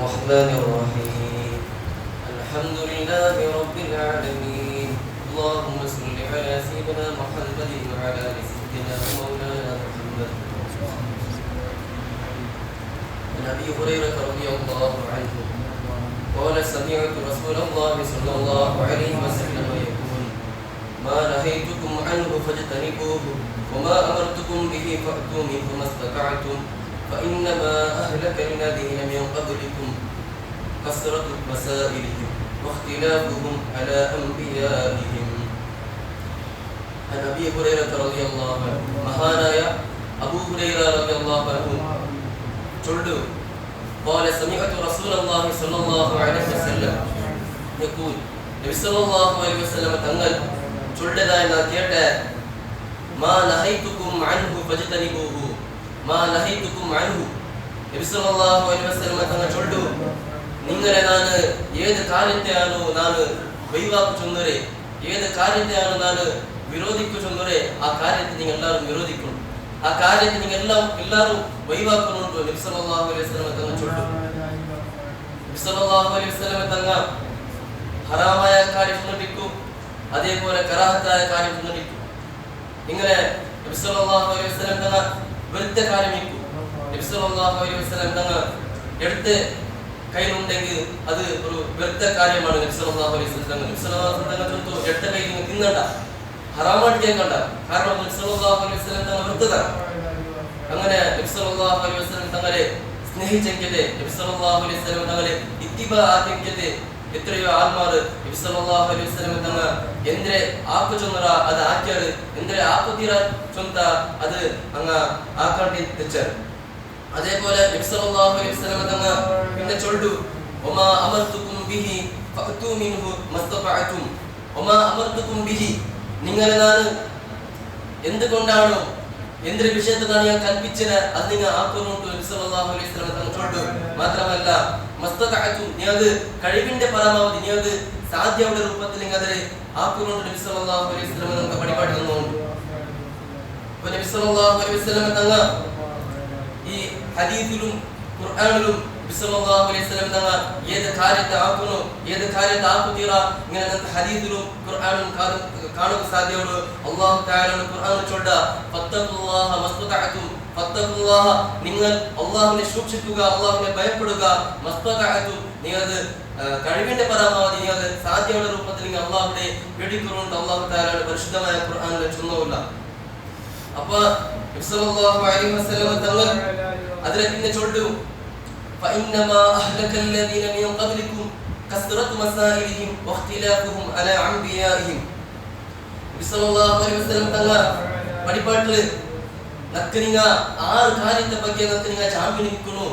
الرحمن الرحيم الحمد لله رب العالمين اللهم صل على سيدنا محمد وعلى آل سيدنا مولانا محمد. عن أبي هريرة رضي الله عنه قال سمعت رسول الله صلى الله عليه وسلم يقول ما نهيتكم عنه فاجتنبوه وما أمرتكم به فأتوا منه ما استطعتم فإنما أهلك الذين من قبلكم كثرة مسائلهم واختلافهم على أنبيائهم. عن أبي هريرة رضي الله عنه മഹാനായ അബൂ ഹുറൈറ റളിയല്ലാഹു അൻഹു ചൊല്ലു قال سمعت رسول الله صلى الله عليه وسلم يقول നബി സല്ലല്ലാഹു അലൈഹി വസല്ലം തങ്ങൾ ചൊല്ലതായി ഞാൻ കേട്ട മാ നഹൈതുകും അൻഹു ഫജ്തനിബൂഹു മാ നഹൈതുകും അൻഹു നബി സല്ലല്ലാഹു അലൈഹി വസല്ലം തങ്ങൾ ചൊല്ലു നിങ്ങളെ ഞാൻ ഏത് കാര്യത്തെയാണോ ഞാൻ ഒഴിവാക്കുന്നുരെ ഏത് കാര്യത്തെയാണോ ഞാൻ വിരോധിക്കുന്നുരെ ആ കാര്യത്തെ നിങ്ങൾ എല്ലാവരും വിരോധിക്കണം ആ കാര്യത്തെ നിങ്ങൾ എല്ലാവരും ഒഴിവാക്കുന്നുണ്ട് നബി സല്ലല്ലാഹു അലൈഹി വസല്ലം തങ്ങൾ ചൊല്ലു. നബി സല്ലല്ലാഹു അലൈഹി വസല്ലം തങ്ങൾ ഹറാമായ കാര്യം നിർത്തിക്കും അതേപോലെ കറാഹത്തായ കാര്യം നിർത്തിക്കും. ഇങ്ങനെ നബി സല്ലല്ലാഹു അലൈഹി വസല്ലം തങ്ങൾ വെറുത്ത കാര്യം നിൽക്കും. നബി സല്ലല്ലാഹു അലൈഹി വസല്ലം തങ്ങൾ എടുത്ത് കയ്യിലുണ്ടെങ്കിൽ അത് ഒരു വെറുത്ത കാര്യമാണ്. നബി സല്ലല്ലാഹു അലൈഹി വസല്ലം നബി സല്ലല്ലാഹു അലൈഹി വസല്ലം തങ്ങൾ എടുത്ത കയ്യിൽ നിങ്ങൾ തിന്നണ്ട, ഹറാമായിട്ട് കേൾക്കണ്ട. കാരണം നബി സല്ലല്ലാഹു അലൈഹി വസല്ലം തങ്ങൾ വെറുത്തതാണ്. അങ്ങനെ നബി സല്ലല്ലാഹു അലൈഹി വസല്ലം തങ്ങളെ സ്നേഹിച്ചെങ്കിലേ നബി സല്ലല്ലാഹു അലൈഹി വസല്ലം തങ്ങളെ ഇത്തിബാ ആക്കിയെങ്കിലേ എത്രയോ ആത്മാർ നബി സല്ലല്ലാഹു അലൈഹി വസല്ലം തങ്ങൾ എന്തിനെ ആക്കു ചൊന്നറ അത് ആക്കിയത് എന്തിനെ ആക്കു തീര ചൊന്ത അത് അങ്ങ് ആക്കാണ്ടി തെച്ചാറ്. അതേപോലെ നബി സല്ലല്ലാഹു അലൈഹി വസല്ലം തങ്ങൾ പിന്നെ ചൊല്ലു വമാ അമർതുകും ബിഹി ഫഅതു മിൻഹു മസ്തഫഅതും വമാ അമർതുകും ബിഹി നിങ്ങളെ ഞാൻ എന്തുകൊണ്ടാണോ എന്തൊരു വിഷയത്തിലാണ് ഞാൻ കൽപ്പിച്ചത് അത് നിങ്ങൾ ആക്കുന്നുണ്ട് നബി സല്ലല്ലാഹു അലൈഹി വസല്ലം തങ്ങൾ ചൊല്ലു. മാത്രമല്ല മസ്തഫഅതും നീ അത് കഴിവിന്റെ പരമാവധി നീ അത് സാധ്യയുടെ രൂപത്തിൽ നിങ്ങൾ അതിനെ ആക്കുന്നുണ്ട് നബി സല്ലല്ലാഹു അലൈഹി വസല്ലം നമുക്ക് പഠിപ്പാടി തന്നുകൊണ്ട്. അപ്പോൾ നബി സല്ലല്ലാഹു അലൈഹി വസല്ലം തങ്ങൾ ഈ ഹദീസിലും ഖുർആനിലും നബി സല്ലല്ലാഹു അലൈഹി വസല്ലം തങ്ങൾ ഏത് കാര്യത്തെ ആക്കുന്നു ഏത് കാര്യത്തെ ആക്കുതീറ ഇങ്ങനെ ഹദീസിലും ഖുർആനിലും കാണുക സാധ്യമാണ്. അല്ലാഹു തആല ഖുർആനിൽ ചൊല്ല ഫത്തഖുല്ലാഹ മസ്തതഅതും ഫത്തഖുല്ലാഹ നിങ്ങൾ അല്ലാഹുവിനെ സൂക്ഷിക്കുക അല്ലാഹുവിനെ ഭയപ്പെടുക മസ്തതഅതും നിങ്ങൾ കഴിവിന്റെ പരമാവധി നിങ്ങൾ സാധ്യയുടെ രൂപത്തിൽ നിങ്ങൾ അല്ലാഹുവിനെ പേടിക്കുന്നുണ്ട് അല്ലാഹു തആല പരിശുദ്ധമായ ഖുർആനിൽ ചൊല്ലുന്നില്ല. അപ്പോൾ നബി സല്ലല്ലാഹു അലൈഹി വസല്ലം തങ്ങൾ അതിനെ പിന്നെ ചൊല്ലു فإنما أهلك الذين من قبلكم كثرة مسائلهم واختلافهم على أنبيائهم. നബി സല്ലല്ലാഹു അലൈഹി വസല്ലം തങ്ങൾ പഠിപ്പാട്ടിൽ നക്കരിങ്ങ ആറ് കാര്യത്തെ ಬಗ್ಗೆ നക്കരിങ്ങ ജാമീൻ നിൽക്കുന്നു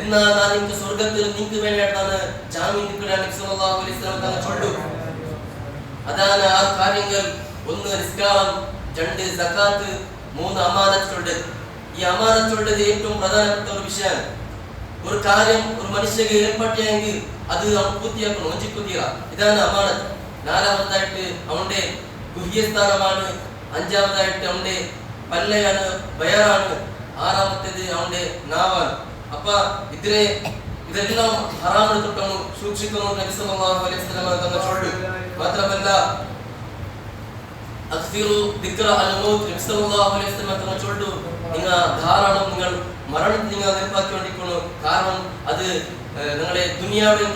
എന്നാ ഞാൻ നിങ്ങൾക്ക് സ്വർഗ്ഗത്തിൽ നിങ്ങൾക്ക് വേണ്ടിയിട്ടാണ് ജാമീൻ നിൽക്കുന്നത് നബി സല്ലല്ലാഹു അലൈഹി വസല്ലം തങ്ങൾ ചൊല്ലു. അതാണ് ആ കാര്യങ്ങൾ ഒന്ന് നിസ്കാരം, രണ്ട് സകാത്ത്, മൂന്ന് അമാനത്തുണ്ട്. ഈ അമാനത്തുള്ളത് ഏറ്റവും പ്രധാനപ്പെട്ട ഒരു വിഷയമാണ്. ഒരു കാര്യം ഒരു മനുഷ്യക്ക് ഏർപ്പെട്ടിയെങ്കിൽ അത് അവൻ പൂർത്തിയാക്കണം, വഞ്ചിക്കുതീറ. ഇതാണ് അമാനത്ത്. നാലാമതായിട്ട് അവന്റെ ഗുഹ്യസ്ഥാനമാണ്. അഞ്ചാമതായിട്ട് അവന്റെ പല്ലയാണ്, ബയറാണ്. ആറാമത്തേത് അവന്റെ നാവാണ്. അപ്പൊ ഇതെല്ലാം ഹറാമിന് തൊട്ടവൻ സൂക്ഷിക്കുന്നു നബി സല്ലല്ലാഹു അലൈഹി വസല്ലം തങ്ങൾ ചൊല്ലു. മാത്രമല്ല അക്സിറു ദിക്റ അൽ മൗത്ത് നബി സല്ലല്ലാഹു അലൈഹി വസല്ലം തങ്ങൾ ചൊല്ലു നിങ്ങൾ ധാരാളം നിങ്ങൾ മരണത്തെ നിങ്ങൾ നിർപ്പാക്കിക്കൊണ്ടിരിക്കുന്നു. കാരണം അത് നിങ്ങളെ ദുനിയാവിൽ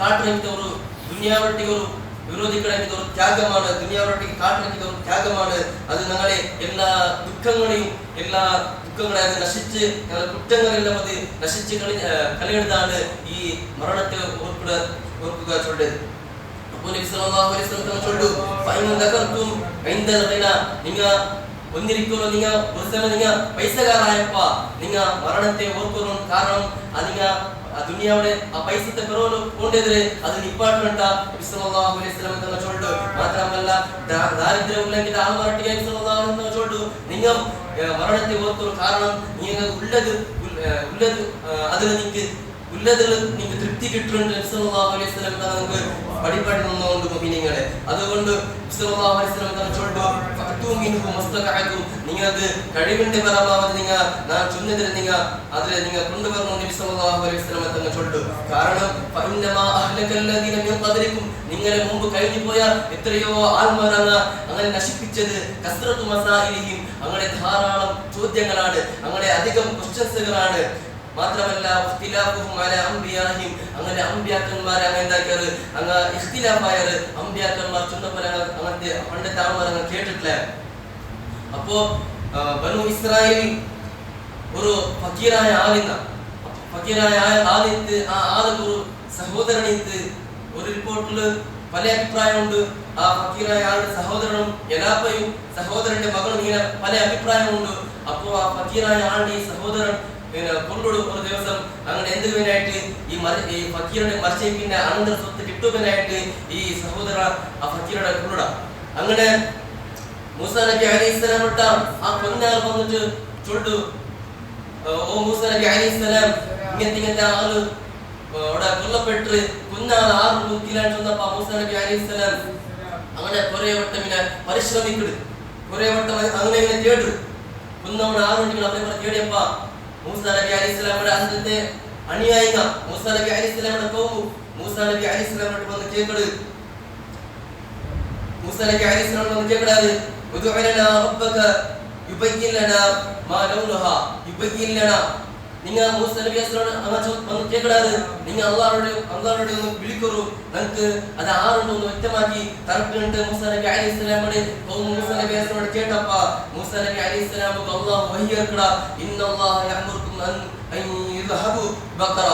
കാട്ടിറങ്ങിയ ഒരു ദുനിയാവട്ടെ ഒരു വിരോധിക്കണമെങ്കിൽ ഒരു ത്യാഗമാണ്. ദുനിയാവട്ടെ കാട്ടിറങ്ങിയ ഒരു ത്യാഗമാണ്. അത് ഞങ്ങളെ എല്ലാ ദുഃഖങ്ങളെ അത് നശിച്ച് കുറ്റങ്ങളെല്ലാം അത് നശിച്ച് കളയുന്നതാണ് ഈ മരണത്തെ ഓർക്കുക ചൊല്ലത്. അപ്പോൾ നബി സല്ലല്ലാഹു അലൈഹി വസല്ലം ചൊല്ലു ഫൈൻ ദകർതും ഇൻദൽ ഖിന നിങ്ങൾ ഒന്നിരിക്കുന്നു നിങ്ങൾ ഒരു സമയം നിങ്ങൾ പൈസക്കാരായപ്പ നിങ്ങൾ മരണത്തെ ഓർക്കുന്നു. കാരണം നിങ്ങൾ ദുനിയാവിടെ ആ പൈസത്തെ കൊണ്ടെതിരെ അത് നിപ്പാട്ടുണ്ട നബി സല്ലല്ലാഹു അലൈഹി വസല്ലം തങ്ങൾ ചൊല്ലു. മാത്രമല്ല ദാരിദ്ര്യം ഉണ്ടെങ്കിൽ ആ മരണത്തെ നബി സല്ലല്ലാഹു അലൈഹി വസല്ലം ചൊല്ലു നിങ്ങൾ മരണത്തെ ഓർക്കുന്നു. കാരണം നിങ്ങൾ ഉള്ളത് അതിൽ നിങ്ങൾക്ക് ഉള്ളതിൽ നിങ്ങൾക്ക് തൃപ്തി കിട്ടുന്നുണ്ട് നബി സല്ലല്ലാഹു അലൈഹി വസല്ലം തങ്ങൾ നമുക്ക് പഠിപ്പാടി തന്നുകൊണ്ട് മുഅ്മിനീങ്ങളെ. അതുകൊണ്ട് നബി സല്ലല്ലാഹു അലൈഹി വസല്ലം തങ്ങൾ ചൊല്ലു ഫഅ്തു മിൻഹു മസ്തതഅതും നിങ്ങൾക്ക് കഴിവിന്റെ പരമാവധി നിങ്ങൾ ഞാൻ ചൊന്നതിൽ നിങ്ങൾ അതിൽ നിങ്ങൾ കൊണ്ടുവരണം നബി സല്ലല്ലാഹു അലൈഹി വസല്ലം തങ്ങൾ ചൊല്ലു. കാരണം ഫഇന്നമാ അഹ്ലകല്ലദീന മിൻ ഖബ്ലികും നിങ്ങളെ മുമ്പ് കഴിഞ്ഞു പോയ എത്രയോ ആത്മാരാണ് അങ്ങനെ നശിപ്പിച്ചത് കസ്റത്തു മസായിലിഹിം അങ്ങനെ ധാരാളം ചോദ്യങ്ങളാണ് അങ്ങനെ അധികം ക്വസ്റ്റ്യൻസുകളാണ്. മാത്രമല്ല ഇഖ്തിലാഫുഹും അലാ അംബിയാഹിം അങ്ങനെ അംബിയാക്കന്മാരെ അങ്ങനെ എന്താക്കിയത് അങ്ങ് ഇഖ്തിലാഫായത് അംബിയാക്കന്മാർ ചൊന്നപോലെ അങ്ങനത്തെ പണ്ടത്തെ ആൾമാർ അങ്ങ് കേട്ടിട്ടില്ല. അപ്പോ ബനു ഇസ്രായേൽ ഒരു ഫക്കീറായ ആളിത്ത് ആ ആൾക്ക് ഒരു സഹോദരനിത്ത് ഒരു റിപ്പോർട്ടിൽ പല അഭിപ്രായമുണ്ട്. ആ ഫക്കീറായ ആളുടെ സഹോദരനും എലാപ്പയും സഹോദരന്റെ മകളും ഇങ്ങനെ പല അഭിപ്രായമുണ്ട്. അപ്പോ ആ ഫക്കീറായ ആളുടെ ഈ സഹോദരൻ കൊണ്ടോട് ഒരു ദിവസം അങ്ങനെ എന്തുവിനായിട്ട് ഈ ഫക്കീറിനെ മറിച്ച് പിന്നെ അനന്തര സ്വത്ത് കിട്ടുവാനായിട്ട് ഈ സഹോദര ആ ഫക്കീറുടെ കൊണ്ടിട അങ്ങനെ മൂസാ നബി അലൈഹിസ്സലാം ഇട്ട ആ കൊന്നാൾ വന്നിട്ട് ചൊല്ലു, ഓ മൂസാ നബി അലൈഹിസ്സലാം ഇങ്ങനത്തെ ആള് അവിടെ കൊല്ലപ്പെട്ട് കുന്നാൾ 6 തൂക്കിലാണ് ചൊന്നപ്പോ മൂസാ നബി അലൈഹിസ്സലാം അങ്ങനെ കുറെ വട്ടം ഇങ്ങനെ പരിശ്രമിക്കട് കുറെ വട്ടം അങ്ങനെ ഇങ്ങനെ തേട് കുന്നവൻ 6 ഉണ്ടെങ്കിൽ അവരെ തേടിയപ്പ മൂസാ നബി അലൈഹിസ്സലാമിന്റെ അന്നത്തെ അനുയായിക മൂസാ നബി അലൈഹിസ്സലാമിന്റെ കൗമു മൂസാ നബി അലൈഹിസ്സലാമിന്റെ വന്ന് കേക്കട് മൂസാ നബി അലൈഹിസ്സലാം വന്ന് കേക്കടാത് ഉദഉ ലനാ റബ്ബക യുബയ്യിൻ ലനാ മാ ലൗനുഹാ യുബയ്യിൻ ലനാ നിങ്ങൾ മൂസാ നബി അലൈഹിസ്സലാം വന്ന് കേക്കടാത് നിങ്ങൾ അല്ലാഹുവോട് ഒന്ന് വിളിക്കൂ നമുക്ക് അത് ആരുണ്ടോ എന്ന് വ്യക്തമാക്കി തർക്കണ്ട്. മൂസാ നബി അലൈഹിസ്സലാമിന്റെ കൗമു മൂസാ നബി അലൈഹിസ്സലാമിനെ കേട്ടപ്പ മൂസാ നബി അലൈഹിസ്സലാമുക്ക് അല്ലാഹു വഹി ഇറക്കടാ ഇന്നല്ലാഹ യഅമുറുക്കും അൻ യദ്ഹബു ബഖറ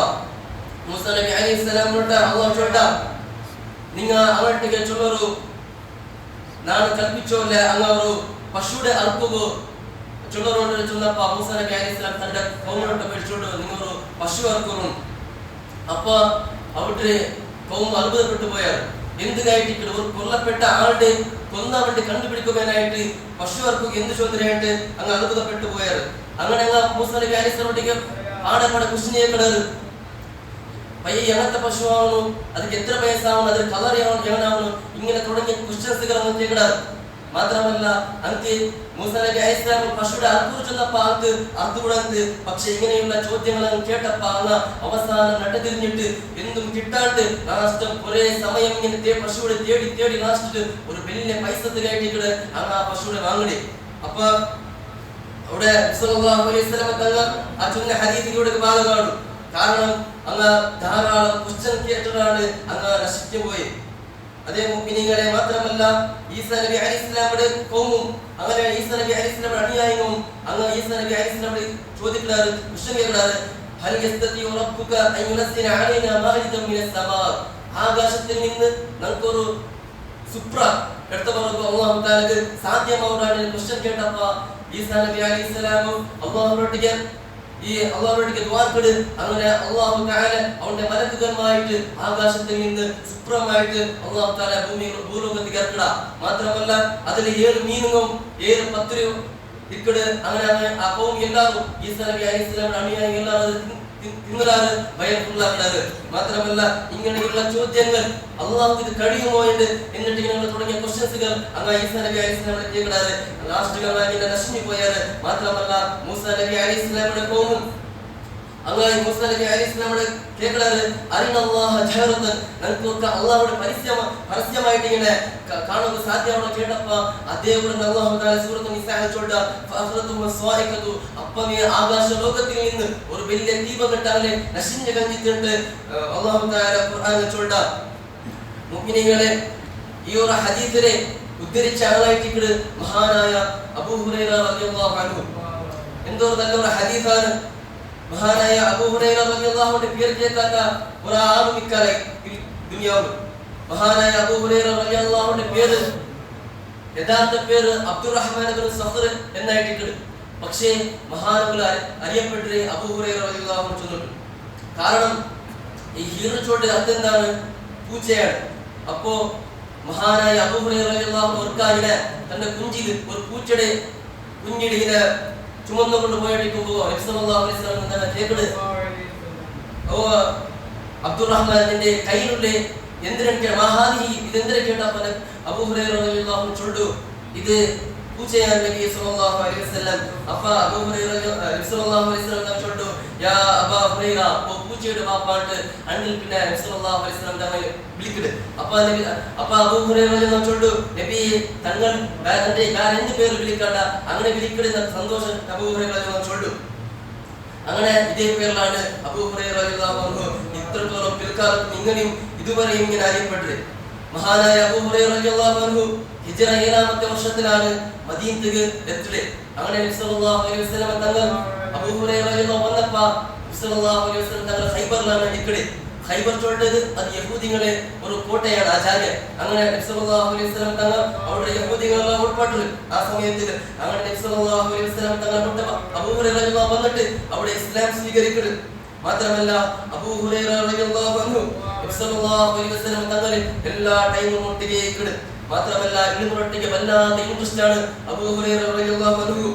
മൂസാ നബി അലൈഹിസ്സലാമിനോട് അല്ലാഹു ചോദിച്ചാ നിങ്ങൾ അങ്ങോട്ടേക്ക് ചൊല്ലൂ ನಾನು ಕಲ್ಪಿಸೋಲ್ಲ അങ്ങൊരു പശുവിടെ അർപ്പുകോ ചൊല്ലറോട് ചൊന്നപ്പ മൂസാ നബി അലൈഹിസ്സലാം തന്റെ കൗമിനോട് പേടിച്ചോണ്ട് നിങ്ങളൊരു പശു അർക്കും. അപ്പൊ അവിടെ കൗമ അത്ഭുതപ്പെട്ടു പോയാൽ എന്തിനായിട്ട് ഒരു കൊല്ലപ്പെട്ട ആളുടെ കൊന്നവരുടെ കണ്ടുപിടിക്കുവാനായിട്ട് പശു അർക്കുക എന്ത് ചൊന്നരായിട്ട് അങ്ങ് അത്ഭുതപ്പെട്ടു പോയാൽ അങ്ങനെ അങ്ങ് മൂസാ നബി അലൈഹിസ്സലാമോട്ടേക്ക് ആടെ ക്വസ്റ്റ്യൻ ചെയ്യപ്പെടാറ് പയ്യ എങ്ങനത്തെ പശുവാണോ അതിന് എത്ര വയസ്സാവണം അതിന് കളർ എങ്ങനാവണം ഇങ്ങനെ തുടങ്ങിയ ക്വസ്റ്റ്യൻസുകൾ അങ്ങ് കേൾക്കിടാറ്. മാത്രമല്ല അന്ത് മൂസാ നബി അലൈഹിസ്സലാം പശുവിടെ അർപ്പു ചൊന്നപ്പ ആൾക്ക് അർത്തുകൂടന്ത് പക്ഷെ ഇങ്ങനെയുള്ള ചോദ്യങ്ങൾ അങ്ങ് കേട്ടപ്പ അങ്ങ് അവസാനം നട്ടതിരിഞ്ഞിട്ട് എന്തും കിട്ടാണ്ട് ലാസ്റ്റ് കുറെ സമയം ഇങ്ങനെ പശുവിടെ തേടി ലാസ്റ്റ് ഒരു വലിയ പൈസ കയറ്റിട്ട് അങ്ങ് ആ പശുവിടെ വാങ്ങണേ. അപ്പൊ അവിടെ സല്ലല്ലാഹു അലൈഹി വസല്ലം തങ്ങൾ ആ ചൊന്ന ഹദീസിലൂടെ ഭാഗമാണ്. കാരണം അങ്ങ് ധാരാളം ക്വസ്റ്റ്യൻ കേട്ടിട്ടാണ് അങ്ങ് നശിച്ചു പോയി. അതേ മുഅ്മിനീങ്ങളെ മാത്രമല്ല ഈസാ നബി അലൈഹിസ്സലാമിന്റെ കൗമും അങ്ങനെ ഈസാ നബി അലൈഹിസ്സലാമിന്റെ അനുയായികളും അങ്ങ് ഈസാ നബി അലൈഹിസ്സലാമിനെ ചോദിക്കാറ് ക്വസ്റ്റ്യൻ കേൾക്കാറ് ഹൽ യസ്തതിഉ റബ്ബുക അൻ യുനസ്സില അലൈനാ മാഇദൻ മിനസ് സമാ ആകാശത്തിൽ നിന്ന് നമുക്കൊരു സുപ്ര എടുത്തവർക്ക് അല്ലാഹു തആലക്ക് സാധ്യമാവുന്ന ക്വസ്റ്റ്യൻ കേട്ടപ്പോ ഈസാ നബി അലൈഹിസ്സലാം അല്ലാഹുവിനോട് ഈ അല്ലാഹുവിനോട് ദുആ അങ്ങനെ അല്ലാഹു തആല അവന്റെ മലക്കുകളുമായിട്ട് ആകാശത്തിൽ നിന്ന് സുപ്രമായിട്ട് അല്ലാഹു തആല ഭൂലോകത്തേക്ക് ഇറക്കടാ. മാത്രമല്ല അതിൽ 7 മീനുകളും 7 പത്രിയും ഇക്കട് അങ്ങനെ ആ കൗം എല്ലാവരും ഈസാ നബി അലൈഹിസ്സലാമിന്റെ അനുയായികൾ എല്ലാവരും തിന്നലാണ് ഭയപ്പെടാറ്. മാത്രമല്ല ഇങ്ങനെയുള്ള ചോദ്യങ്ങൾ അല്ലാഹുവിന് ഇത് കഴിയുമോ എന്നിട്ട് ഇങ്ങനെ തുടങ്ങിയ ക്വസ്റ്റ്യൻസുകൾ അങ്ങ് ഈസാ നബി അലൈഹിസ്സലാമിനെ കേൾക്കാറ് ലാസ്റ്റ് അങ്ങനെ നശിഞ്ഞു പോയാറ്. മാത്രമല്ല മൂസാ നബി അലൈഹിസ്സലാമിന്റെ കൗമും അങ്ങനെ മൂസാ നബി അലൈഹിസ്സലാമിനെ കേൾക്കാറ് അരിനല്ലാഹ ജഹറതൻ നമുക്ക് അല്ലാഹുവിനെ പരസ്യമായിട്ട് ഇങ്ങനെ കാണുക സാധ്യമാണോ കേട്ടപ്പോ അതേപോലെ അല്ലാഹു തആല സൂറത്തുൽ നിസാഇൽ ചൊല്ലുക ഫഅഖറതുഹു വസ്വായിഖതു അപ്പമേ ആകാശ ലോകത്തിൽ നിന്ന് ഒരു വലിയ ദീപകട്ടവനെ നശിഞ്ഞു കഴിഞ്ഞിട്ടുണ്ട് അല്ലാഹു തആല ഖുർആനിൽ ചൊല്ലുക. മുഅ്മിനീങ്ങളെ ഈ ഒരു ഹദീസിനെ ഉദ്ധരിച്ച ആളായിട്ട് മഹാനായ അബൂ ഹുറൈറ റളിയല്ലാഹു അൻഹു എന്തോ നല്ലൊരു ഹദീസാണ്. മഹാനായ അബൂ ഹുറൈറ റളിയല്ലാഹു അൻഹു പേര് കേൾക്കാത്ത ഒരാളും ഇക്കാലം ദുനിയാവിൽ. മഹാനായ അബൂ ഹുറൈറ റളിയല്ലാഹു അൻഹു പേര് യഥാർത്ഥ പേര് അബ്ദുറഹ്മാൻ ഇബ്നു സഖർ എന്നായിട്ടുണ്ട്. പക്ഷേ മഹാനുകൾ അറിയപ്പെട്ടത് അബൂ ഹുറൈറ റളിയല്ലാഹു അൻഹു ചൊല്ലുന്നു. കാരണം ഈ ഹീറച്ചോട് അർത്ഥം എന്താണ്? പൂച്ചയാണ്. അപ്പോ മഹാനായ അബൂ ഹുറൈറ റളിയല്ലാഹു അൻഹു ഒരിക്കൽ തന്റെ കുഞ്ചിൽ ഒരു പൂച്ചയുടെ കുഞ്ഞിടെ ഇങ്ങനെ ചുമന്നുകൊണ്ട് പോയിരിക്കുമ്പോൾ നബി സല്ലല്ലാഹു അലൈഹി വസല്ലം തന്നെ കേൾക്കട് ഓ അബ്ദുറഹ്മാനിന്റെ കയ്യിലുള്ള എന്തിനെ മഹാദി ഇതെന്തിനെ കേട്ടപ്പോൾ അബൂ ഹുറൈറ റളിയല്ലാഹു അൻഹു ചൊല്ലു ഇത് പൂച്ചയാണ് നബി സല്ലല്ലാഹു അലൈഹി വസല്ലം. അപ്പ അബൂ ഹുറൈറ നബി സല്ലല്ലാഹു അലൈഹി വസല്ലം തങ്ങൾ ചൊല്ലു യാ അബൂ ഹുറൈറ പൂച്ചയുടെ വാപ്പാട്ട് അണ്ണിൽ പിന്നെ നബി സല്ലല്ലാഹു അലൈഹി വസല്ലം തങ്ങൾ വിളിക്കട്. അപ്പ അബൂ ഹുറൈറ തങ്ങൾ ചൊല്ലു നബി തങ്ങൾ എന്ത് പേര് വിളിക്കണ്ട അങ്ങനെ വിളിക്കടുന്ന സന്തോഷം അബൂ ഹുറൈറ തങ്ങൾ ചൊല്ലു. അങ്ങനെ ഇതേ പേരിലാണ് അബൂ ഹുറൈറ റളിയല്ലാഹു അൻഹു ഇത്രത്തോളം പിൽക്കാലത്ത് ഇങ്ങനെയും ഇതുവരെയും ഇങ്ങനെ അറിയപ്പെട്ടത്. മഹാനായ അബൂ ഹുറൈറ റളിയല്ലാഹു അൻഹു ഹിജ്റ 7ാമത്തെ വർഷത്തിലാണ് മദീനത്തേക്ക് എത്തിയത്. അങ്ങനെ നബി സല്ലല്ലാഹു അലൈഹി വസല്ലം തങ്ങൾ അബൂ ഹുറൈറ റളിയല്ലാഹു വന്നപ്പോൾ നബി സല്ലല്ലാഹു അലൈഹി വസല്ലം തങ്ങൾ ഖൈബറിലാണ് നിൽക്കുന്നത്. ഖൈബർ ചൊല്ലത് അത് യഹൂദികളെ ഒരു കോട്ടയാണ്, ആചാര്യൻ. അങ്ങനെ നബി സല്ലല്ലാഹു അലൈഹി വസല്ലം തങ്ങൾ അവിടെ യഹൂദികളെ ഉൾപ്പെട്ടു. ആ സമയത്തിൽ അങ്ങനെ നബി സല്ലല്ലാഹു അലൈഹി വസല്ലം തങ്ങൾ അബൂ ഹുറൈറ റളിയല്ലാഹു വന്നിട്ട് അവിടെ ഇസ്ലാം സ്വീകരിക്കുന്നു. മാത്രമല്ല അബൂ ഹുറൈറ റളിയല്ലാഹു അൻഹു നബി സല്ലല്ലാഹു അലൈഹി വസല്ലം തങ്ങൾ എല്ലാ ടൈമും ഒട്ടിക്കേക്കിട്. മാത്രമല്ല ഇതിനൊട്ടിക്ക് വല്ലാത്ത ഇൻട്രസ്റ്റ് ആണ് അബൂ ഹുറൈറ റളിയല്ലാഹു അൻഹു.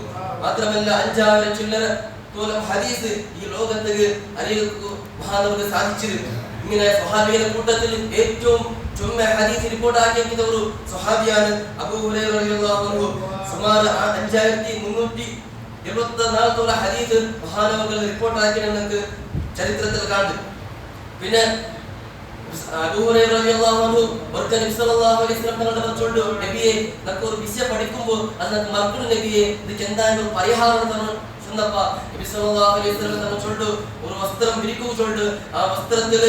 മാത്രമല്ല 5000 ചില്ലറ തോലം ഹദീസ് ഈ ലോകത്തേക്ക് അറിയിക്കുക മഹാനവർക്ക് സാധിച്ചിരുന്നു. ഇങ്ങനെ സ്വഹാബികളുടെ കൂട്ടത്തിൽ ഏറ്റവും ചുമ്മ ഹദീസ് റിപ്പോർട്ട് ആക്കിയ ഒരു സ്വഹാബിയാണ് അബൂ ഹുറൈറ റളിയല്ലാഹു അൻഹു. സുമാർ 5374 തോല ഹദീസ് മഹാനവകൾ റിപ്പോർട്ട് ആക്കിയെന്ന് ചരിത്രത്തിൽ കാണുന്നു. പിന്നെ അബൂ ഹുറൈറ റളിയല്ലാഹു അൻഹു ഒരിക്കൽ നബി സല്ലല്ലാഹു അലൈഹി വസല്ലം തങ്ങളുടെ ചൊല്ലു നബിയെ നമുക്ക് ഒരു വിഷയം പഠിക്കുമ്പോൾ അത് നമുക്ക് മറക്കുന്നു നബിയെ, ഇതിക്ക് എന്താണ് ഒരു പരിഹാരം തരണം ചെന്നപ്പോ നബി സല്ലല്ലാഹു അലൈഹി വസല്ലം തങ്ങൾ ചൊല്ലു ഒരു വസ്ത്രം വിരിക്കൂ ചൊല്ലു. ആ വസ്ത്രത്തിൽ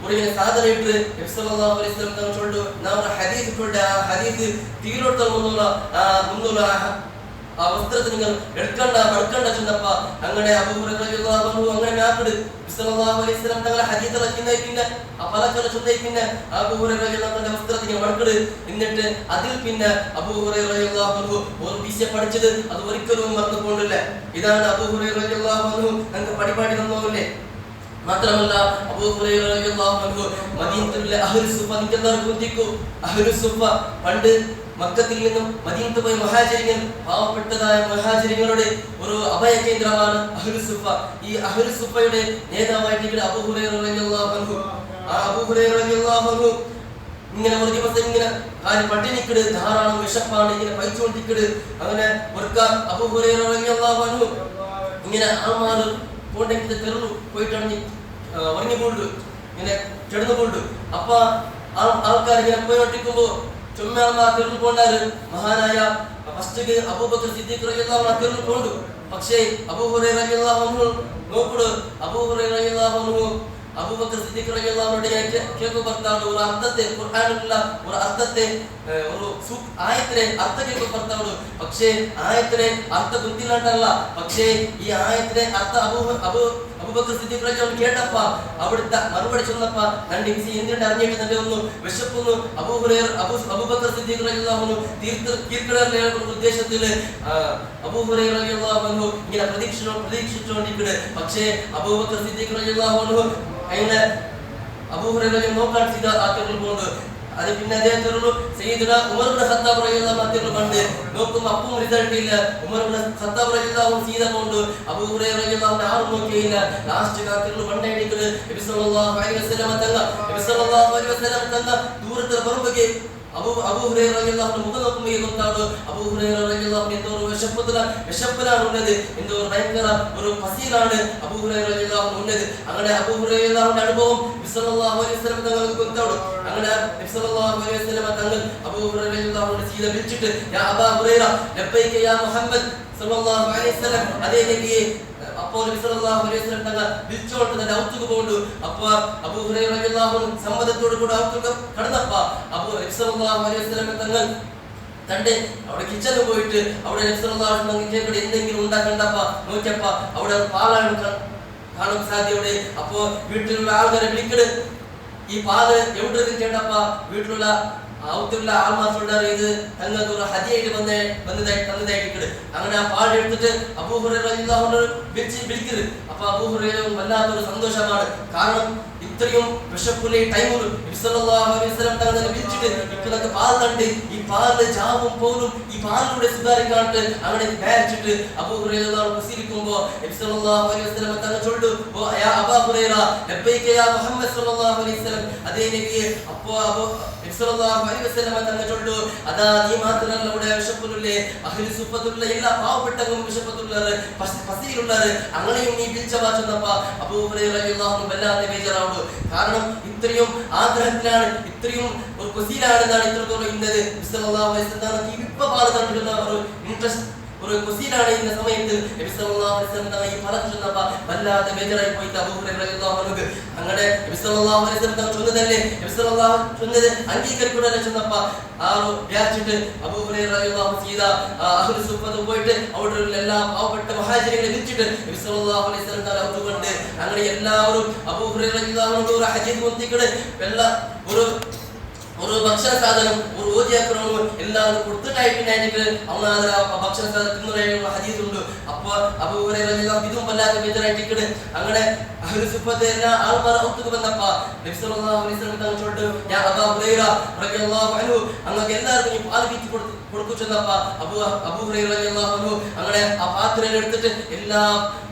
ഒരു സാധനം ഇട്ട് നബി സല്ലല്ലാഹു അലൈഹി വസല്ലം തങ്ങൾ ചൊല്ലു നാം ഹദീസ് ചൊല്ലു. ആ ഹദീസ് തീരോട്ടം മുന്നുള്ള ആ വസ്ത്രത്തെ നിങ്ങൾ എടുക്കണ്ട മടക്കണ്ട ചെന്നപ്പോ അങ്ങനെ അബൂ ഹുറൈറ റളിയല്ലാഹു അൻഹു അങ്ങനെ മാപ്പിട് സല്ലല്ലാഹു അലൈഹി വസല്ലം തങ്ങളെ ഹദീസ് ഇറക്കിനായി പിന്നെ ആ പലചല ചൊല്ലി പിന്നെ അബൂ ഹുറൈറ റളിയല്ലാഹു അൻഹുവിന്റെ വസ്ത്രത്തെ മടക്കട്. എന്നിട്ട് അതിൽ പിന്നെ അബൂ ഹുറൈറ റളിയല്ലാഹു അൻഹു ഒരു വിഷയം പഠിച്ചത് അത് ഒരിക്കലും മറന്നു പോകില്ല. ഇതാണ് അബൂ ഹുറൈറ റളിയല്ലാഹു അൻഹു നമുക്ക് പഠിപ്പാടി തന്നോല്ലേ. മാത്രമല്ല അബൂ ഹുറൈറ റളിയല്ലാഹു അൻഹു മദീനയിലെ അഹ്ലു സുഫ നിൽക്കുന്നവർക്ക് അഹ്ലു സുഫ പണ്ട് മക്കത്തിൽ നിന്നും മദീനത്ത് പോയ മുഹാജിരികൾ, പാവപ്പെട്ടതായ മുഹാജിരികളുടെ ഒരു അഭയ കേന്ദ്രമാണ് അഹ്ലു സുഫ. ഈ അഹ്ലു സുഫയുടെ നേതാവായിട്ട് അബൂ ഹുറൈറ റളിയല്ലാഹു അൻഹു. ആ അബൂ ഹുറൈറ റളിയല്ലാഹു അൻഹു ഇങ്ങനെ ഒരു ദിവസം ഇങ്ങനെ പട്ടിണിക്കിട് ധാരാളം വിശപ്പാണ് ഇങ്ങനെ പൈച്ചുകൊണ്ടിരിക്കട്. അങ്ങനെ അബൂ ഹുറൈറ റളിയല്ലാഹു അൻഹു ഇങ്ങനെ ആൾമാർ പോണ്ടെങ്കിൽ തെറു പോയിട്ടാണ് ഉറങ്ങി പോണ്ടു ഇങ്ങനെ കിടന്നു പോണ്ടു. അപ്പൊ ആൾക്കാർ ഇങ്ങനെ പോയിക്കൊണ്ടിരിക്കുമ്പോ ചുമ്മാ തെരുവ് പോണ്ടാറ്. മഹാനായ ഫസ്റ്റ് അബൂബക്കർ സിദ്ദീഖ് റളിയല്ലാഹു അൻഹു തെരുവ് പോണ്ടു. പക്ഷേ അബൂ ഹുറൈറ റളിയല്ലാഹു അൻഹു നോക്കുడు അബൂ ഹുറൈറ റളിയല്ലാഹു അൻഹു അബൂബക്കർ സിദ്ദീഖ് റളിയല്ലാഹു അൻഹുവിന്റെ കേൾക്കു ಬರ್ತಾడు ഒരു അർത്ഥത്തെ ഖുർആനിലുള്ള ഒരു അർത്ഥത്തെ ഒരു ആയത്തിനെ അർത്ഥം കേൾക്കു ಬರ್ತಾడు. പക്ഷേ ആയത്തിനെ അർത്ഥം ബുദ്ധിയിലല്ല. പക്ഷേ ഈ ആയത്തിനെ അർത്ഥം അബൂബക്കർ സിദ്ദീഖ് റളിയല്ലാഹു അൻഹു കേട്ടപ്പ അവിടുത്തെ മറുപടി ചെന്നപ്പോ രണ്ട് വിസി എന്തിനാണ് അറിഞ്ഞിട്ട് തന്നെ ഒന്ന് വിശക്കുന്നു. അബൂബക്കർ സിദ്ദീഖ് റളിയല്ലാഹു അൻഹു തീർക്കടലിലെ ഉദ്ദേശത്തിൽ അബൂ ഹുറൈറ റളിയല്ലാഹു അൻഹു ഇങ്ങനെ പ്രതീക്ഷിച്ചുകൊണ്ടിരിക്കുന്നത്. പക്ഷേ അബൂബക്കർ സിദ്ദീഖ് റളിയല്ലാഹു അൻഹു അങ്ങനെ അബൂ ഹുറൈറ നോക്കാൻ ചെയ്ത ആ തെരുവിൽ പോകുന്നു. അത് പിന്നെ അതേ തെരുവ് സയ്യിദുനാ ഉമർ ഇബ്നു ഖത്താബ് റളിയല്ലാഹു അൻഹു തെരുവ് കണ്ട് നോക്കുമ്പോൾ അപ്പം റിസൾട്ട് ഇല്ല. ഉമർ ഇബ്നു ഖത്താബ് റളിയല്ലാഹു അൻഹു സീത കൊണ്ട് അബൂ ഹുറൈറ റളിയല്ലാഹു അൻഹു ആരും നോക്കിയില്ല. ലാസ്റ്റ് ആ തെരുവ് വണ്ടേടിക്കുന്നത് നബി സല്ലല്ലാഹു അലൈഹി വസല്ലം തങ്ങൾ ദൂരത്തിൽ വരുമ്പോൾ അബൂ ഹുറൈറ റളിയല്ലാഹു അൻഹു മുഖം നോക്കുമ്പോൾ നോക്കാണ് അബൂ ഹുറൈറ റളിയല്ലാഹു അൻഹു എന്തോ ഒരു വിശപ്പിലാണ് ഉള്ളത്, എന്തോ ഭയങ്കര ഒരു പസിയിലാണ് അബൂ ഹുറൈറ റളിയല്ലാഹു അൻഹു ഉള്ളത്. അങ്ങനെ അബൂ ഹുറൈറ റളിയല്ലാഹു അൻഹുവിന്റെ അനുഭവം നബി സല്ലല്ലാഹു അലൈഹി വസല്ലം തങ്ങൾക്ക് കൊടുത്തു. അങ്ങനെ നബി സല്ലല്ലാഹു അലൈഹി വസല്ലം തങ്ങൾ അബൂ ഹുറൈറ റളിയല്ലാഹു അൻഹു സീദ വിളിച്ചിട്ട് യാ അബൂ ഹുറൈറ ലബ്ബൈക യാ മുഹമ്മദ് സല്ലല്ലാഹു അലൈഹി വസല്ലം അതേ നബിയെ. അപ്പോൾ നബി സല്ലല്ലാഹു അലൈഹി വസല്ലം തങ്ങൾ വിളിച്ചോണ്ട് തന്നെ ഔത്തുക പോണ്ടു. അപ്പോൾ അബൂ ഹുറൈറ റളിയല്ലാഹു അൻഹു സമ്മതത്തോട് കൂടി ഔത്തുക കടന്നപ്പോ നബി സല്ലല്ലാഹു അലൈഹി വസല്ലം തങ്ങൾ തന്റെ അവിടെ കിച്ചണിൽ പോയിട്ട് അവിടെ നബി സല്ലല്ലാഹു അലൈഹി വസല്ലം എന്തെങ്കിലും ഉണ്ടാക്കണ്ടപ്പോ നോക്കിയപ്പോ അവിടെ പാലാണ് കാണാൻ സാധ്യതയോടെ. അപ്പോ വീട്ടിലുള്ള ആൾക്കാരെ വിളിക്കട് ഈ പാല് എവിടെ കേട്ടപ്പോ വീട്ടിലുള്ള ഔത്തുള്ള ആൾമാർ ചൊല്ലാറ് ഇത് തങ്ങൾക്ക് ഒരു ഹദിയായിട്ട് തന്നതായിട്ട്. അങ്ങനെ ആ പാൽ എടുത്തിട്ട് അബൂ ഹുറൈറ റളിയല്ലാഹു അൻഹു വിളിക്കരുത്. അപ്പൊ അബൂ ഹുറൈറ വല്ലാത്തൊരു സന്തോഷമാണ്. കാരണം ഇത്രയും വിശപ്പുള്ള ഈ ടൈമിൽ നബി സല്ലല്ലാഹു അലൈഹി വസല്ലം തങ്ങൾ വിളിച്ചിട്ട് ഇപ്പോഴൊക്കെ പാൽ കണ്ട് ഈ പാലിന്റെ ജാവും പോലും ഈ പാലിലൂടെ സുധാരിക്കാണ്ട് അങ്ങനെ വിചാരിച്ചിട്ട് അബൂ ഹുറൈറ റളിയല്ലാഹു അൻഹു സിരിക്കുമ്പോൾ നബി സല്ലല്ലാഹു അലൈഹി വസല്ലം തങ്ങൾ ചൊല്ലു യാ അബൂ ഹുറൈറ ലബ്ബൈക യാ മുഹമ്മദ് സല്ലല്ലാഹു അലൈഹി വസല്ലം അതേ നബിയെ. അപ്പോൾ തങ്ങൾ ചൊല്ലു അതാ നീ മാത്രമല്ല ഇവിടെ വിശപ്പുല്ലേ അഹ്ലു സുഫത്തുള്ള എല്ലാ പാവപ്പെട്ടവരും വിശപ്പത്തുള്ളവർ പസിയിലുള്ളവർ അങ്ങനെയും നീ വിളിച്ചവാ ചെന്നപ്പ അബൂ ഹുറൈറ റളിയല്ലാഹു അൻഹു വല്ലാതെ ബേജാറാവുന്നു. കാരണം ഇത്രയും ആഗ്രഹത്തിലാണ് ഇത്രയും ഒരു കുസീലാണെന്നാണ് ഇത്രത്തോളം ഇന്നത് സല്ലല്ലാഹു അലൈഹി വസല്ലം ഈ വിപ്പപാട് തന്നിട്ടുള്ള ഒരു ഇൻട്രസ്റ്റ് ഒരു കുസീലാണ് ഇന്ന സമയത്ത് നബി സല്ലല്ലാഹു അലൈഹി വസല്ലം ഈ പറഞ്ഞു ചെന്നപ്പ വല്ലാതെ ബേജാറായി പോയി അബൂ ഹുറൈറ റളിയല്ലാഹു അൻഹു. അങ്ങനെ നബി സല്ലല്ലാഹു അലൈഹി വസല്ലം ചൊന്നതല്ലേ നബി സല്ലല്ലാഹു ചൊന്നത് അംഗീകരിക്കൂടല്ലേ ചെന്നപ്പ ആ വ്യാച്ചിട്ട് അബൂ ഹുറൈറ റളിയല്ലാഹു സീദാ അഹ്ലു സുഫത്ത് പോയിട്ട് അവിടെ എല്ലാ പാവപ്പെട്ട മുഹാജിറുകളെ വിളിച്ചിട്ട് നബി സല്ലല്ലാഹു അലൈഹി വസല്ലം അതുകൊണ്ട് അങ്ങനെ എല്ലാവരും അബൂ ഹുറൈറ റളിയല്ലാഹു അൻഹു ഒരു ഹദീസ് കൊത്തിക്കടെ എല്ലാ ഒരു ഭക്ഷണ സാധനം ഒരു ഓതിയാക്കണവും എല്ലാവരും കൊടുത്തിട്ടായിട്ട് അവൻ ഭക്ഷണ സാധനം ഹദീസ് ഉണ്ട്. അപ്പൊ അബൂ ഹുറൈറ റളിയല്ലാഹു ഇതും വല്ലാതെ ബേജാറായിട്ട് അങ്ങനെ അഹ്ലു സുഫത്ത് എല്ലാ ആൾമാർ ഒത്തുക്ക് വന്നപ്പോ നബി സല്ലല്ലാഹു അലൈഹി വസല്ലം തങ്ങൾ ചോദിച്ചു യാ അബൂ ഹുറൈറ റളിയല്ലാഹു അൻഹു അങ്ങക്ക് എല്ലാവർക്കും ഈ പാൽ വീറ്റി കൊടുക്കു ചെന്നപ്പോ അബൂ ഹുറൈറ റളിയല്ലാഹു അൻഹു അങ്ങനെ ആ പാത്രം എടുത്തിട്ട് എല്ലാ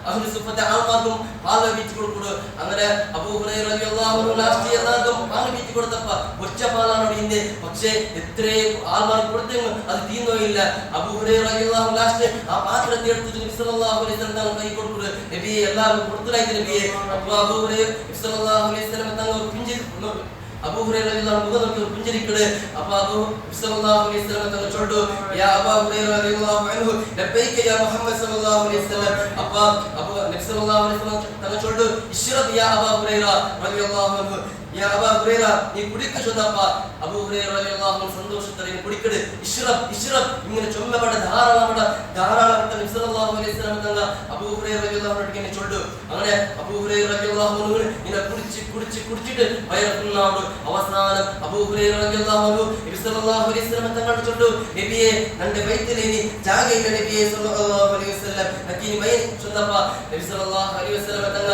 അഹ്ലു സുഫത്തെ ആൾമാർക്കും പാൽ വീറ്റി കൊടുക്കുന്നു. അങ്ങനെ അബൂ ഹുറൈറ റളിയല്ലാഹു അൻഹു ലാസ്റ്റ് എല്ലാവർക്കും പാൽ വീറ്റി കൊടുത്തപ്പോ ഒറ്റ പാലാണ് അവിടെ. പക്ഷേ എത്രയും ആൾമാർക്ക് കൊടുത്തെങ്കിലും അത് തീർന്നോയില്ല. അബൂ ഹുറൈറ റളിയല്ലാഹു അൻഹു ലാസ്റ്റ് ആ പാത്രത്തെ എടുത്തിട്ട് നബി സല്ലല്ലാഹു അലൈഹി വസല്ലം കൈ കൊടുക്കുന്നു. നബിയെ എല്ലാവർക്കും കൊടുത്തിലായി നബിയെ. അപ്പോൾ അബൂ ഹുറൈറ സല്ലല്ലാഹു അലൈഹി വസല്ലം തങ്ങൾ അബൂ ഹുറൈറ റളിയല്ലാഹു അൻഹു മുഖത്ത് പുഞ്ചിരിക്കടെ. അപ്പോൾ അബൂ സല്ലല്ലാഹു അലൈഹി വസല്ലം തങ്ങൾ ചോദിച്ചു യാ അബൂ ഹുറൈറ റളിയല്ലാഹു അൻഹു ലബൈക യാ മുഹമ്മദ് സല്ലല്ലാഹു അലൈഹി വസല്ലം. അപ്പോൾ നബി സല്ലല്ലാഹു അലൈഹി വസല്ലം തങ്ങൾ ചോദിച്ചു ഇശ്റബ് യാ അബൂ ഹുറൈറ റളിയല്ലാഹു അൻഹു യാ അബൂ ഹുറൈറ നീ കുടിക്ക് ചൊന്നപ്പോ അബൂ ഹുറൈറ റളിയല്ലാഹു അൻഹു സന്തോഷത്തോടെ കുടിക്കട് ഇശ്റബ് ഇശ്റബ് ഇങ്ങനെ ചൊല്ലപ്പെട്ട ധാരാളം നബി സല്ലല്ലാഹു അലൈഹി വസല്ലം തങ്ങൾ അബൂ ഹുറൈറ റളിയല്ലാഹു അൻഹു ഇങ്ങനെ ചൊല്ലു. അങ്ങനെ അബൂ ഹുറൈറ റളിയല്ലാഹു അൻഹു ഇങ്ങനെ കുടിച്ചിട്ട് വയറുന്നാണ്. അവസാനം അബൂ ഹുറൈറ റളിയല്ലാഹു അൻഹു നബി സല്ലല്ലാഹു അലൈഹി വസല്ലം തങ്ങളോട് ചൊല്ലു നബിയെ നന്റെ വയറ്റിലെ നീ ജാഗയില്ല നബിയെ സല്ലല്ലാഹു അലൈഹി വസല്ലം നക്കിനി വയ ചൊന്നപ്പോ നബി സല്ലല്ലാഹു അലൈഹി വസല്ലം തങ്ങൾ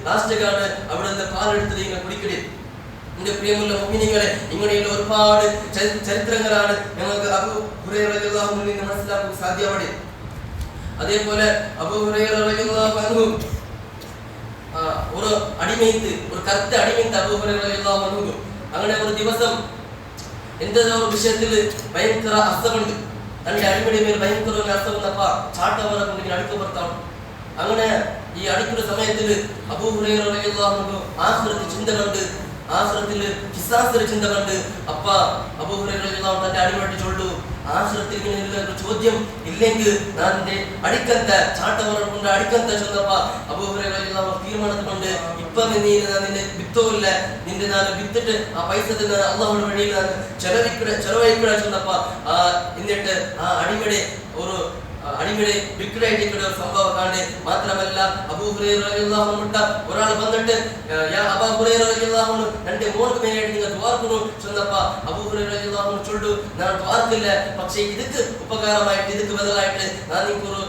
ലാസ്റ്റ്കാണ് അവിടെ നിന്ന് പാലെടുത്ത് ഇങ്ങനെ കുടിക്കടി. എന്റെ പ്രിയമുള്ള മുഅ്മിനീങ്ങളെ ഇങ്ങനെയുള്ള ഒരുപാട് ചരിത്രങ്ങളാണ് ഞങ്ങൾക്ക് അബൂ ഹുറൈറ റളിയല്ലാഹു അൻഹു നിന്ന് മനസ്സിലാക്കാൻ സാധ്യമാണ്. അതേപോലെ അബൂ ഹുറൈറ റളിയല്ലാഹു അൻഹു ഒരു അടിമയത്ത് ഒരു കറുത്ത അടിമയത്ത് അബൂ ഹുറൈറ റളിയല്ലാഹു അൻഹു. അങ്ങനെ ഒരു ദിവസം എന്തെങ്കിലും ഒരു വിഷയത്തിൽ ഭയങ്കര അർത്ഥമുണ്ട്. തന്റെ അടിമയുടെ മേൽ ഭയങ്കര അർത്ഥം വന്നപ്പോ ചാട്ടവരെ കൊണ്ട് ഇങ്ങനെ അടുത്ത് പുറത്താണ്. അങ്ങനെ ഈ അടുക്കുന്ന സമയത്തിൽ അബൂ ഹുറൈറ റളിയല്ലാഹു അൻഹു ആഖിറത്ത് ചിന്ത കണ്ട് ആഖിറത്തിൽ ഖിസാസിന്റെ ചിന്ത കണ്ട് അപ്പ അബൂ ഹുറൈറ റളിയല്ലാഹു തന്റെ അടിമയോട് ചൊല്ലു ആഖിറത്തിൽ ഇങ്ങനെ ഒരു ചോദ്യം ഇല്ലെങ്കിൽ ഞാൻ എന്റെ അടിക്കന്ത ചാട്ടവരെ കൊണ്ട് അടിക്കന്ത ചെന്നപ്പോ അബൂ ഹുറൈറ റളിയല്ലാഹു തീരുമാനത്തുകൊണ്ട് ഇപ്പം നിന്റെ വിത്തോല്ല നിന്റെ ഞാൻ വിത്തിട്ട് ആ പൈസ തന്നെ അള്ളാഹുവിന്റെ വഴിയിൽ ഞാൻ ചെലവഴിക്കട ചെന്നപ്പോ എന്നിട്ട് ആ അടിമയുടെ വിക്രയിട്ടിട്ട് ഒരു സംഭവം കാണേ. മാത്രമല്ല അബൂ ഹുറൈറ റളിയല്ലാഹു അൻഹു ഒരാൾ വന്നിട്ട് യാ അബൂ ഹുറൈറ റളിയല്ലാഹു അൻഹു തന്റെ മോൾക്ക് വേണ്ടിയിട്ട് നിങ്ങൾ ദ്വാർക്കുന്നു ചെന്നപ്പോ അബൂ ഹുറൈറ റളിയല്ലാഹു അൻഹു ചൊല്ലു ഞാൻ ദ്വാർക്കില്ല, പക്ഷേ ഇതിക്ക് ഉപകാരമായിട്ട് ഇതിക്ക് ബദലായിട്ട് ഞാൻ നിങ്ങൾക്കൊരു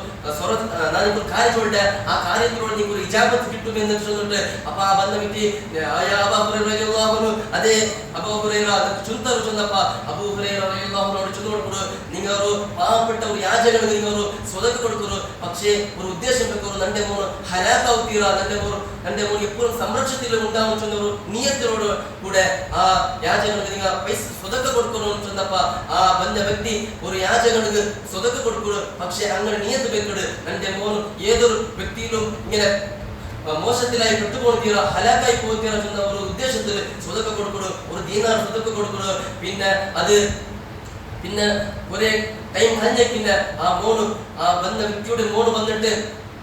കാര്യം ചൊല്ലിട്ട് ആ കാര്യത്തിലൂടെ നിങ്ങൾക്കൊരു ഇജാബത്ത് കിട്ടുമെന്ന് ചൊല്ലിട്ട് അപ്പൊ ആ ബന്ധ വ്യക്തി അബൂ ഹുറൈറ റളിയല്ലാഹു അൻഹു അതേ അബൂ ഹുറൈറ ചുന്തർ ചെന്നപ്പോ അബൂ ഹുറൈറ റളിയല്ലാഹു അൻഹു ചൊല്ലുകൊടുക്കുന്നു നിങ്ങൾ ഒരു പാവപ്പെട്ട ഒരു യാചകന് നിങ്ങൾ സ്വതക്ക് കൊടുക്കുന്നു, പക്ഷേ ഒരു ഉദ്ദേശം വെക്കുന്നു നന്റെ മോന് ഹലാക്കാവ് തീരാ നന്റെ മോൻ എപ്പോഴും സംരക്ഷണത്തിൽ ഉണ്ടാവും ചെന്നൊരു നിയത്തിനോട് കൂടെ ആ യാചകനുക്ക് നിങ്ങൾ പൈസ സ്വതക്ക് കൊടുക്കുന്നു ചെന്നപ്പോ ആ ബന്ധ വ്യക്തി ഒരു യാചകനുക്ക് സ്വതക്ക് കൊടുക്കുന്നു, പക്ഷെ അങ്ങനെ നിയത്ത് വെക്കട് നന്റെ മോൻ ഏതൊരു വ്യക്തിയിലും ഇങ്ങനെ മോശത്തിലായി പെട്ടുപോയി തീരാ ഹലാക്കായി പോയി തീരാ ചെന്ന ഒരു ഉദ്ദേശത്തിൽ സ്വതക്ക് കൊടുക്കുന്നു, ഒരു ദീനാർ സ്വതക്ക് കൊടുക്കുന്നു. പിന്നെ ഒരേ ടൈം കഴിഞ്ഞ പിന്നെ ആ ബന്ധ വ്യക്തിയുടെ മോന് വന്നിട്ട്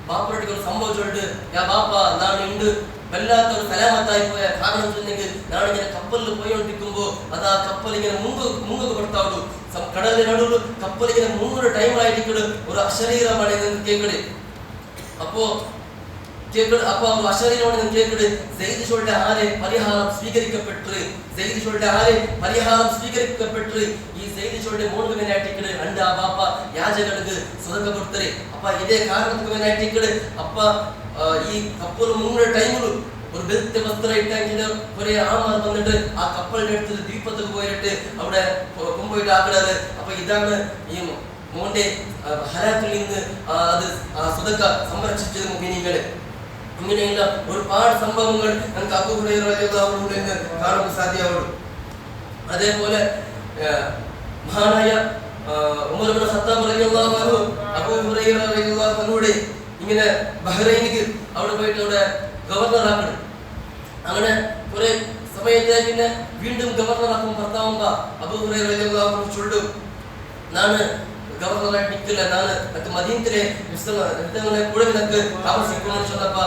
ബാപ്പയോട് ഒരു സംഭവം ചൊല്ലിട്ട് യാ ബാപ്പ നാണ് ഉണ്ട് വല്ലാത്തൊരു സലാമത്തായി പോയ കാരണം ചെന്നെങ്കിൽ നാണിങ്ങനെ കപ്പലിൽ പോയോണ്ടിരിക്കുമ്പോ അത് ആ കപ്പൽ ഇങ്ങനെ മുങ്ങുക കൊടുത്താവൂ കടലിന്റെ നടുവ് കപ്പൽ ഇങ്ങനെ മുങ്ങൊരു ടൈമായിട്ട് ഒരു അശരീരമാണ് കേൾക്കട്. അപ്പൊ അശരീരമാണ് കേൾക്കട് സെയ്ദ് ഷോളുടെ ആരെ പരിഹാരം സ്വീകരിക്കപ്പെട്ടു ഈ സെയ്ദ് ഷോളുടെ മോൾക്ക് വേനായിട്ടിക്കട് രണ്ട് ആ ബാപ്പ യാചകർക്ക് സ്വതക്ക കൊടുത്തത്. അപ്പൊ ഇതേ കാരണത്തിന് വേനായിട്ടിക്കട് അപ്പ ഈ കപ്പൽ മുങ്ങുന്ന ടൈമിലും ഒരു ബെൽറ്റ് വസ്ത്രം ഇട്ടെങ്കിൽ കുറെ ആൾമാർ വന്നിട്ട് ആ കപ്പലിന്റെ അടുത്ത് ദ്വീപത്തിൽ പോയിട്ട് അവിടെ കൊണ്ടുപോയിട്ട് ആക്കിടാറ്. അപ്പൊ ഇതാണ് ഈ മോന്റെ ഹലാത്തിൽ നിന്ന് അത് സ്വതക്ക സംരക്ഷിച്ചത് മുഅ്മിനീങ്ങളെ. ഇങ്ങനെയുള്ള ഒരുപാട് സംഭവങ്ങൾ നമുക്ക് അബൂ ഹുറൈറ റളിയല്ലാഹു അൻഹു കാണാൻ സാധ്യമാവുള്ളൂ. അതേപോലെ മഹാനായ ഉമർ ഇബ്നു ഖത്താബ് റളിയല്ലാഹു അൻഹു അബൂ ഹുറൈറ റളിയല്ലാഹു അൻഹുടെ ഇങ്ങനെ ബഹ്റൈനിക്ക് അവിടെ പോയിട്ട് അവിടെ ഗവർണറാക്കണം. അങ്ങനെ കുറെ സമയത്തെ പിന്നെ വീണ്ടും ഗവർണറാക്കും ഭർത്താവുമ്പ അബൂ ഹുറൈറ റളിയല്ലാഹു അൻഹു ചൊല്ലും, ನಾನು ಗವರ್ನರ್ ನಿಕ್ಕಿಲ್ಲ, ನಾನು ಮತ್ತೆ ಮದೀನത്തിലെ യുദ്ധങ്ങളെ കൂടെ നിനക്ക് താമസിക്കുമെന്ന് ചൊന്നപ്പ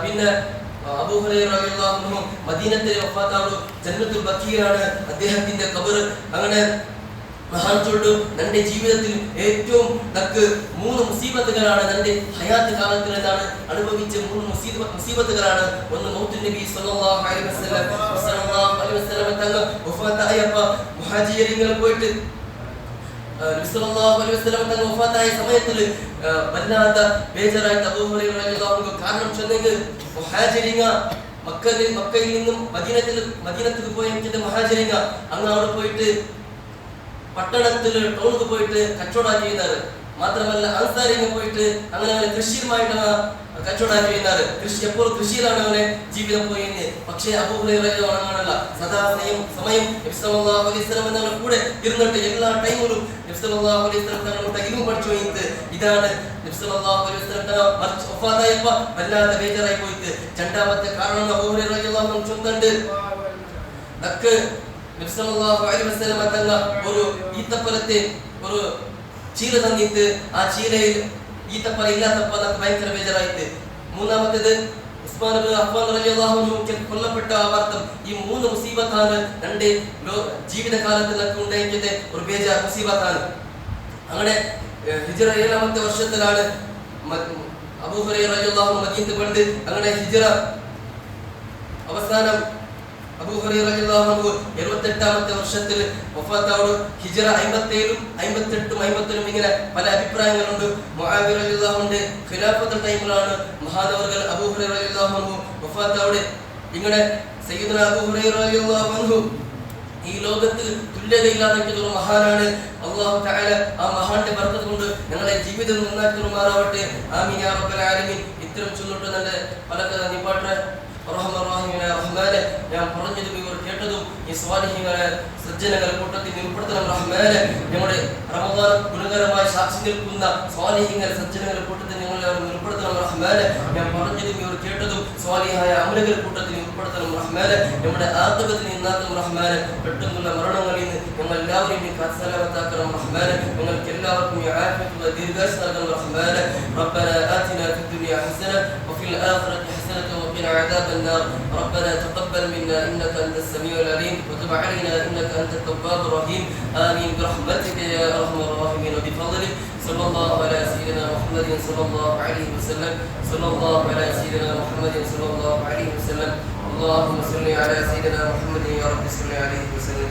പിന്നെ അബൂ ഹുറൈറ റളിയല്ലാഹു അൻഹു മദീനത്തിലെ വഫാത്താവുന്നു. ജന്നത്തുൽ ബഖീലാണ് അദ്ദേഹത്തിന്റെ ഖബർ. അങ്ങനെ മഹാൻ ചൊല്ലും, എൻ്റെ ജീവിതത്തിൽ ഏറ്റവും നക്ക് 3 മുസീബത്തുകളാണ് എൻ്റെ ഹയാത്ത് കാലത്തിൽ എന്താണ് അനുഭവിച്ച 3 മുസീബത്തുകളാണ്. ഒന്ന് മൗത്തുൻ നബി സല്ലല്ലാഹു അലൈഹി വസല്ലം തങ്ങൾ വഫാത്തായപ്പ മുഹാജിറുകൾ പോയിട്ട് നബി സല്ലല്ലാഹു അലൈഹി വസല്ലം തങ്ങൾ വഫാത്തായ സമയത്തിൽ വല്ലാത്ത ബേജാറായിട്ട് അബൂ ഹുറൈറ റളിയല്ലാഹു അൻഹു കാരണം ചെന്നെങ്കിൽ മുഹാജിറുകൾ മക്കയിൽ നിന്നും മദീനത്തിൽ പോയിട്ട് മുഹാജിറുകൾ അങ്ങ് അവിടെ പോയിട്ട് പട്ടണത്തിൽ ടൗണിൽ പോയിട്ട് കച്ചവടം ചെയ്യുന്നത് മാത്രമല്ല അൻസാരികൾ പോയിട്ട് അങ്ങനെ കൃഷിയുമായിട്ടാണ് കച്ചവടം ചെയ്യുന്നത്. എപ്പോൾ കൃഷിയിലാണ് അവനെ ജീവിതം പോയിരുന്നത്. പക്ഷേ അബൂ ഹുറൈറ അങ്ങനെയല്ല, സദാ സമയം നബി സല്ലല്ലാഹു അലൈഹി വസല്ലം തങ്ങളുടെ കൂടെ ഇരുന്നിട്ട് എല്ലാ ടൈമിലും നബി സല്ലല്ലാഹു അലൈഹി വസല്ലം തങ്ങളുടെ ഇൽമു പഠിച്ചു പോയിട്ട് ഇതാണ് നബി സല്ലല്ലാഹു അലൈഹി വസല്ലം തങ്ങൾ വഫാത്തായപ്പ വല്ലാതെ ബേജാറായി പോയിട്ട്. രണ്ടാമത്തെ കാരണം അബൂ ഹുറൈറ റളിയല്ലാഹു അൻഹു ചൊല്ലുന്നുണ്ട്, നക്ക് നബി സല്ലല്ലാഹു അലൈഹി വസല്ലം തങ്ങൾ ഒരു ഈത്തപ്പഴത്തെ ഒരു ചീല തന്നിട്ട് ആ ചീലയിൽ ഈത്തപ്പഴം ഇല്ലാത്തപ്പോൾ നമുക്ക് ഭയങ്കര ബേജാറായിട്ട്. മൂന്നാമത്തേത് ഉസ്മാൻ ഇബ്നു അഫ്ഫാൻ റളിയല്ലാഹു അൻഹു കൊല്ലപ്പെട്ട ആ വാർത്ത. ഈ 3 മുസീബത്താണ് എൻ്റെ ജീവിതകാലത്ത് നമുക്ക് ഉണ്ടാക്കിയത് ഒരു ബേജാർ മുസീബത്താണ്. അങ്ങനെ ഹിജ്റ 7ാമത്തെ വർഷത്തിലാണ് അബൂ ഹുറൈറ റളിയല്ലാഹു അൻഹു മദീനയിൽ വന്ന് അങ്ങനെ ഹിജ്റ അവസാനം അബൂ ഹുറൈറ റളിയല്ലാഹു അൻഹു 78ാമത്തെ വർഷത്തിൽ വഫാത്താവുന്നു. ഹിജ്റ 57ഉം 58ഉം 50ഉം ഇങ്ങനെ പല അഭിപ്രായങ്ങളുണ്ട്. മുആവിയ റളിയല്ലാഹു അൻഹു ഖിലാഫത്ത് ടൈമിലാണ് മഹാനവർകൾ അബൂ ഹുറൈറ റളിയല്ലാഹു അൻഹു വഫാത്താവുന്നു. ഇങ്ങനെ സയ്യിദുന അബൂ ഹുറൈറ റളിയല്ലാഹു അൻഹു ഈ ലോകത്ത് തുല്യതയില്ലാത്ത ഒരു മഹാനാണ്. അല്ലാഹു തആല ആ മഹാന്റെ ബർക്കത്ത് കൊണ്ട് ഞങ്ങളുടെ ജീവിതം നന്നാക്കുമാറാവട്ടെ. ആമീൻ യാ റബ്ബൽ ആലമീൻ. ഇത്തരം ചൊല്ലിട്ട് നല്ല പല നിപ്പാട്ട റഹ്മാനെ ഞാൻ പറഞ്ഞതും ഇവർ കേട്ടതും ഈ സ്വാലിഹീങ്ങളെ സജ്ജനങ്ങളെ കൂട്ടത്തിൽ ഉൾപ്പെടുത്തണം റഹ്മാനെ. ഞങ്ങളുടെ റമദാൻ ഗുണകരമായി സാക്ഷി നിൽക്കുന്ന സ്വാലിഹീങ്ങളെ സജ്ജനങ്ങളെ കൂട്ടത്തിൽ ഞങ്ങളെ ഉൾപ്പെടുത്തണം റഹ്മാനെ. ഞാൻ പറഞ്ഞതും ഇവർ കേട്ടതും സ്വാലിഹായ അമലുകളുടെ കൂട്ടത്തിൽ ഉൾപ്പെടുത്തണം റഹ്മാനെ. നമ്മുടെ ആത്മകത്തിൽ നിന്നാക്കും റഹ്മാനെ. പെട്ടെന്നുള്ള മരണങ്ങളിൽ നിന്ന് ഞങ്ങൾ എല്ലാവരെയും കാത്തുസലാമത്താക്കണം റഹ്മാനെ. ഞങ്ങൾക്ക് എല്ലാവർക്കും ആഫിയത്തുള്ള ദീർഘായുസ്സ് നൽകണം റഹ്മാനെ. ربنا آتنا في الدنيا حسنة وفي الآخرة حسنة وقنا عذاب النار. ربنا تقبل منا إنك أنت السميع العليم وتب علينا إنك أنت التواب الرحيم. آمين برحمتك يا أرحم الراحمين وبفضلك. صلى الله على سيدنا محمد صلى الله عليه وسلم. صلى الله على سيدنا محمد صلى الله عليه وسلم. اللهم صل على سيدنا محمد يا رب صل عليه وسلم.